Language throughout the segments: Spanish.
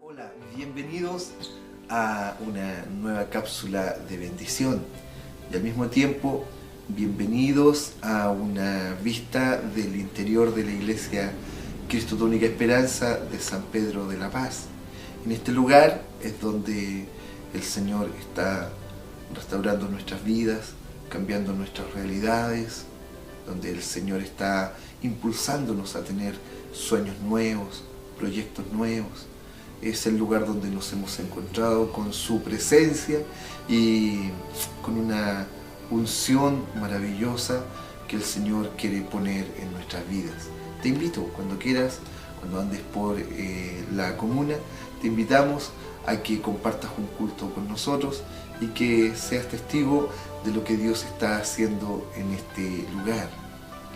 Hola, bienvenidos a una nueva cápsula de bendición y al mismo tiempo bienvenidos a una vista del interior de la iglesia Cristo tu única esperanza de San Pedro de la Paz. En este lugar es donde el Señor está restaurando nuestras vidas, cambiando nuestras realidades, donde el Señor está impulsándonos a tener sueños nuevos, proyectos nuevos. Es el lugar donde nos hemos encontrado con su presencia y con una unción maravillosa que el Señor quiere poner en nuestras vidas. Te invito, cuando quieras, cuando andes por la comuna, te invitamos a que compartas un culto con nosotros y que seas testigo de lo que Dios está haciendo en este lugar.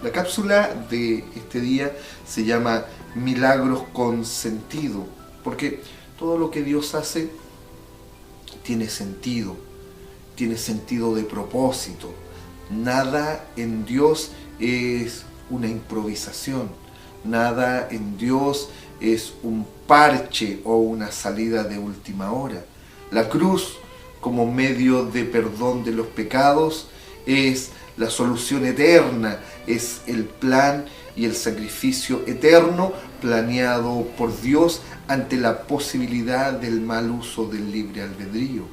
La cápsula de este día se llama Milagros con sentido, porque todo lo que Dios hace tiene sentido de propósito. Nada en Dios es una improvisación, nada en Dios es un parche o una salida de última hora. La cruz, como medio de perdón de los pecados, es la solución eterna, es el plan y el sacrificio eterno planeado por Dios ante la posibilidad del mal uso del libre albedrío.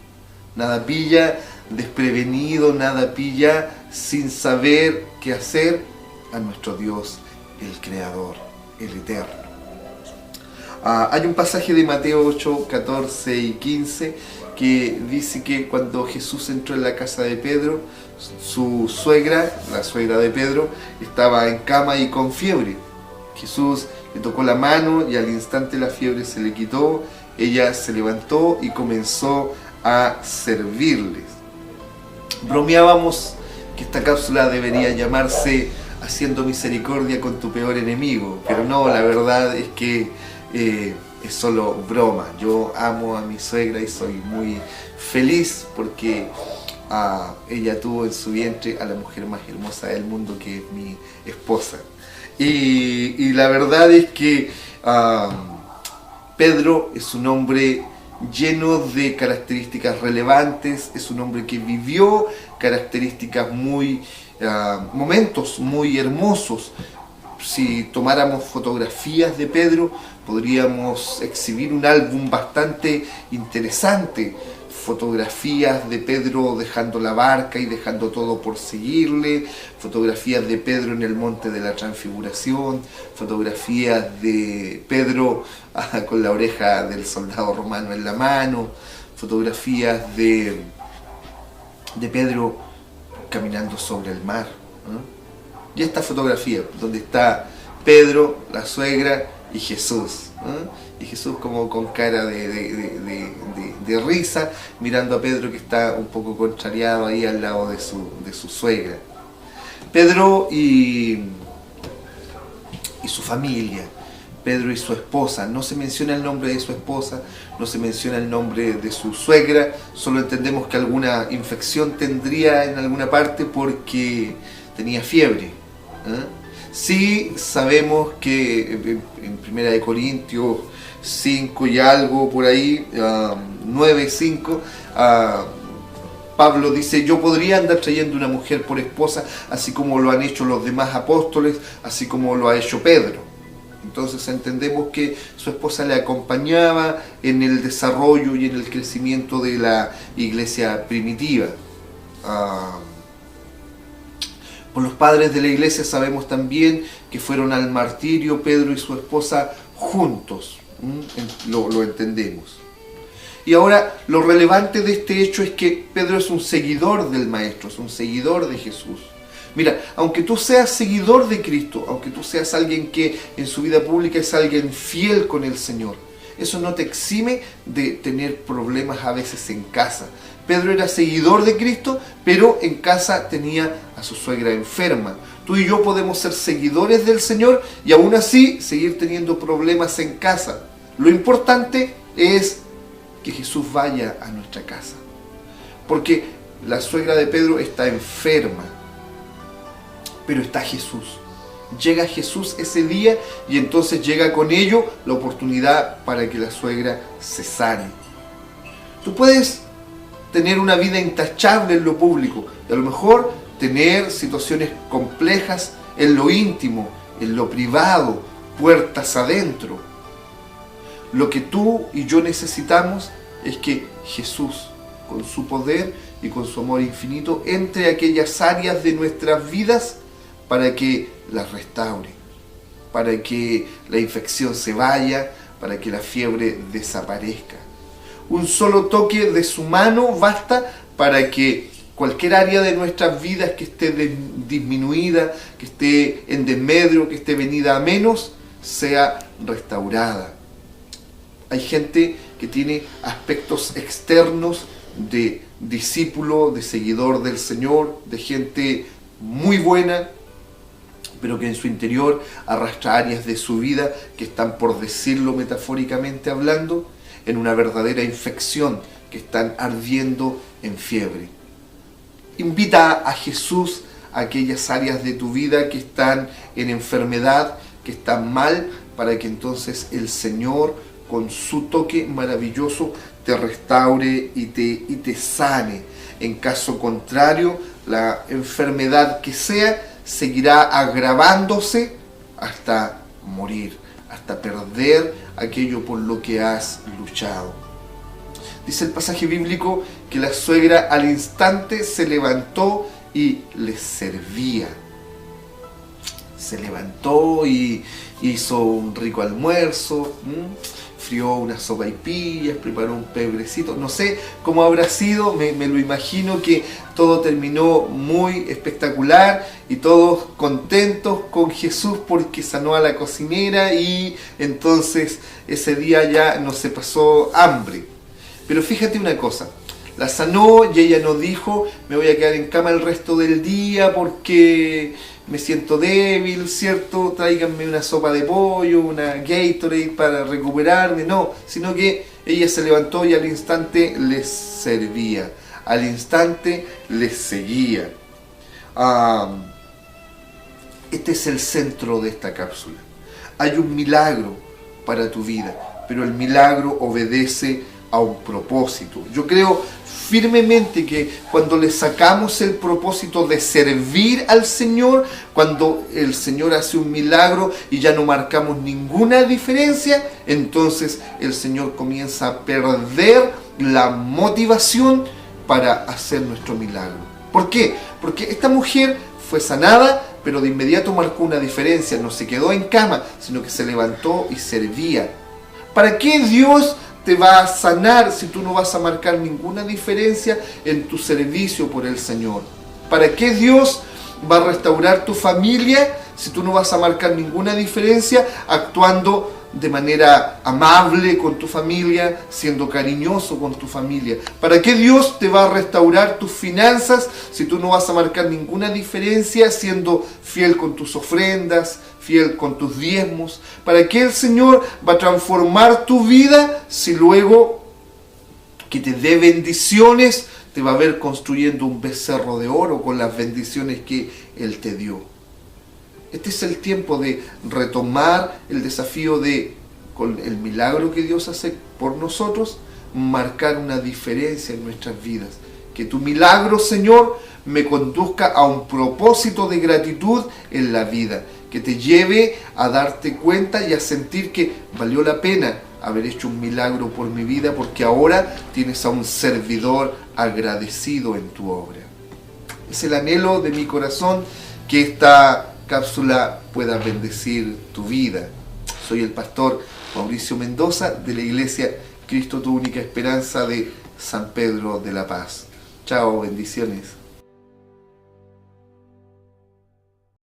Nada pilla desprevenido, nada pilla sin saber qué hacer a nuestro Dios, el Creador, el Eterno. Hay un pasaje de Mateo 8, 14 y 15 que dice que cuando Jesús entró en la casa de Pedro, su suegra, la suegra de Pedro, estaba en cama y con fiebre. Jesús le tocó la mano y al instante la fiebre se le quitó, ella se levantó y comenzó a servirles. Bromeábamos que esta cápsula debería llamarse Haciendo misericordia con tu peor enemigo, pero no, la verdad es que es solo broma. Yo amo a mi suegra y soy muy feliz porque ella tuvo en su vientre a la mujer más hermosa del mundo, que es mi esposa. Y la verdad es que Pedro es un hombre lleno de características relevantes, es un hombre que vivió características momentos muy hermosos. Si tomáramos fotografías de Pedro, podríamos exhibir un álbum bastante interesante. Fotografías de Pedro dejando la barca y dejando todo por seguirle, fotografías de Pedro en el monte de la Transfiguración, fotografías de Pedro con la oreja del soldado romano en la mano, fotografías de Pedro caminando sobre el mar, ¿no? Y esta fotografía donde está Pedro, la suegra y Jesús, ¿no? Y Jesús como con cara de risa, mirando a Pedro que está un poco contrariado ahí al lado de su suegra. Pedro y su familia, Pedro y su esposa, no se menciona el nombre de su esposa, no se menciona el nombre de su suegra, solo entendemos que alguna infección tendría en alguna parte porque tenía fiebre. Sí sabemos que en 1 Corintios 5 y algo por ahí, 9, 5, Pablo dice: yo podría andar trayendo una mujer por esposa, así como lo han hecho los demás apóstoles, así como lo ha hecho Pedro. Entonces entendemos que su esposa le acompañaba en el desarrollo y en el crecimiento de la iglesia primitiva. Por los padres de la iglesia sabemos también que fueron al martirio Pedro y su esposa juntos. Lo entendemos. Y ahora lo relevante de este hecho es que Pedro es un seguidor del Maestro, es un seguidor de Jesús. Mira, aunque tú seas seguidor de Cristo, aunque tú seas alguien que en su vida pública es alguien fiel con el Señor, eso no te exime de tener problemas a veces en casa. Pedro era seguidor de Cristo, pero en casa tenía a su suegra enferma. Tú y yo podemos ser seguidores del Señor y aún así seguir teniendo problemas en casa. Lo importante es que Jesús vaya a nuestra casa, porque la suegra de Pedro está enferma, pero está Jesús. Llega Jesús ese día y entonces llega con ello la oportunidad para que la suegra se sane. Tú puedes tener una vida intachable en lo público y a lo mejor tener situaciones complejas en lo íntimo, en lo privado, puertas adentro. Lo que tú y yo necesitamos es que Jesús, con su poder y con su amor infinito, entre a aquellas áreas de nuestras vidas para que las restaure, para que la infección se vaya, para que la fiebre desaparezca. Un solo toque de su mano basta para que cualquier área de nuestras vidas que esté disminuida, que esté en desmedro, que esté venida a menos, sea restaurada. Hay gente que tiene aspectos externos de discípulo, de seguidor del Señor, de gente muy buena, pero que en su interior arrastra áreas de su vida que están, por decirlo metafóricamente hablando, en una verdadera infección, que están ardiendo en fiebre. Invita a Jesús a aquellas áreas de tu vida que están en enfermedad, que están mal, para que entonces el Señor, con su toque maravilloso, te restaure y te sane. En caso contrario, la enfermedad que sea seguirá agravándose hasta morir, hasta perder aquello por lo que has luchado. Dice el pasaje bíblico que la suegra al instante se levantó y les servía. Se levantó y hizo un rico almuerzo, frió unas sopaipillas, preparó un pebrecito, no sé cómo habrá sido, me lo imagino que todo terminó muy espectacular y todos contentos con Jesús porque sanó a la cocinera y entonces ese día ya no se pasó hambre. Pero fíjate una cosa, la sanó y ella no dijo, me voy a quedar en cama el resto del día porque me siento débil, ¿cierto? Tráiganme una sopa de pollo, una Gatorade para recuperarme. No, sino que ella se levantó y al instante les servía, al instante les seguía. Este es el centro de esta cápsula. Hay un milagro para tu vida, pero el milagro obedece a un propósito. Yo creo firmemente que cuando le sacamos el propósito de servir al Señor, cuando el Señor hace un milagro y ya no marcamos ninguna diferencia, entonces el Señor comienza a perder la motivación para hacer nuestro milagro. ¿Por qué? Porque esta mujer fue sanada, pero de inmediato marcó una diferencia. No se quedó en cama, sino que se levantó y servía. ¿Para qué Dios te va a sanar si tú no vas a marcar ninguna diferencia en tu servicio por el Señor? ¿Para qué Dios va a restaurar tu familia si tú no vas a marcar ninguna diferencia actuando de manera amable con tu familia, siendo cariñoso con tu familia? ¿Para qué Dios te va a restaurar tus finanzas si tú no vas a marcar ninguna diferencia siendo fiel con tus ofrendas, fiel con tus diezmos? ¿Para qué el Señor va a transformar tu vida si luego que te dé bendiciones te va a ver construyendo un becerro de oro con las bendiciones que Él te dio? Este es el tiempo de retomar el desafío de, con el milagro que Dios hace por nosotros, marcar una diferencia en nuestras vidas. Que tu milagro, Señor, me conduzca a un propósito de gratitud en la vida, que te lleve a darte cuenta y a sentir que valió la pena haber hecho un milagro por mi vida, porque ahora tienes a un servidor agradecido en tu obra. Es el anhelo de mi corazón que esta cápsula pueda bendecir tu vida. Soy el pastor Mauricio Mendoza de la Iglesia Cristo Tu Única Esperanza de San Pedro de la Paz. Chao, bendiciones.